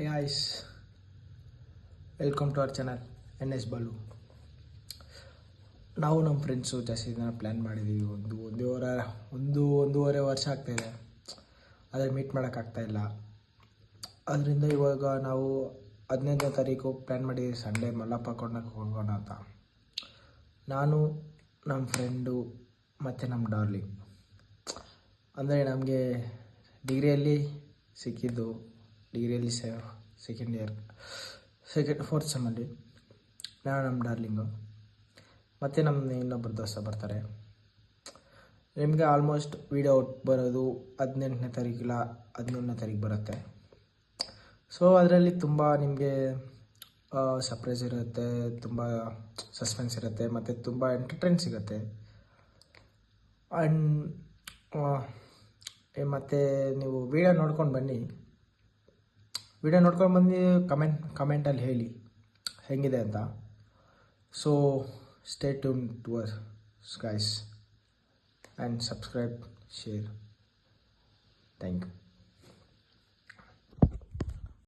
Hey guys, welcome to our channel NS Balu. ನಾವು ನಮ್ಮ friends ಜಾಸ್ತಿ ದಿನ ಪ್ಲ್ಯಾನ್ ಮಾಡಿದ್ದೀವಿ. ಒಂದೂವರೆ ವರ್ಷ ಆಗ್ತಾಯಿದೆ, ಆದರೆ ಮೀಟ್ ಮಾಡೋಕ್ಕಾಗ್ತಾಯಿಲ್ಲ. ಅದರಿಂದ ಇವಾಗ ನಾವು 15ನೇ ತಾರೀಕು ಪ್ಲ್ಯಾನ್ ಮಾಡಿದ್ದೀವಿ, ಸಂಡೇ ಮಲ್ಲಪ್ಪ ಕೊಂಡಕ್ಕೆ ಹೋಗೋಣ ಅಂತ. ನಾನು, ನಮ್ಮ ಫ್ರೆಂಡು ಮತ್ತು ನಮ್ಮ ಡಾರ್ಲಿಂಗ್. ಅಂದರೆ ನಮಗೆ ಡಿಗ್ರಿಯಲ್ಲಿ ಸಿಕ್ಕಿದ್ದು, ಡಿಗ್ರಿಯಲ್ಲಿ ಸೆಕೆಂಡ್ ಇಯರ್ ಫೋರ್ತ್ ಸೆಮ್ಮಲ್ಲಿ ನಾನು, ನಮ್ಮ ಡಾರ್ಲಿಂಗು ಮತ್ತು ನಮ್ಮ ಇನ್ನೊಬ್ಬರು ದೋಸ್ತ ಬರ್ತಾರೆ. ನಿಮಗೆ ಆಲ್ಮೋಸ್ಟ್ ವೀಡಿಯೋ ಔಟ್ ಬರೋದು 18ನೇ ತಾರೀಕಿಲ್ಲ 11ನೇ ತಾರೀಕು ಬರುತ್ತೆ. ಸೊ ಅದರಲ್ಲಿ ತುಂಬ ನಿಮಗೆ ಸರ್ಪ್ರೈಸ್ ಇರುತ್ತೆ, ತುಂಬ ಸಸ್ಪೆನ್ಸ್ ಇರುತ್ತೆ ಮತ್ತು ತುಂಬ ಎಂಟರ್ಟೈನ್ ಸಿಗುತ್ತೆ. ಆ್ಯಂಡ್ ಮತ್ತು ನೀವು ವೀಡಿಯೋ ನೋಡ್ಕೊಂಡು ಬನ್ನಿ. ವಿಡಿಯೋ ನೋಡ್ಕೊಂಡು ಬಂದು ಕಮೆಂಟಲ್ಲಿ ಹೇಳಿ ಹೇಗಿದೆ ಅಂತ. So stay tune to our guys and subscribe, share. Thank you.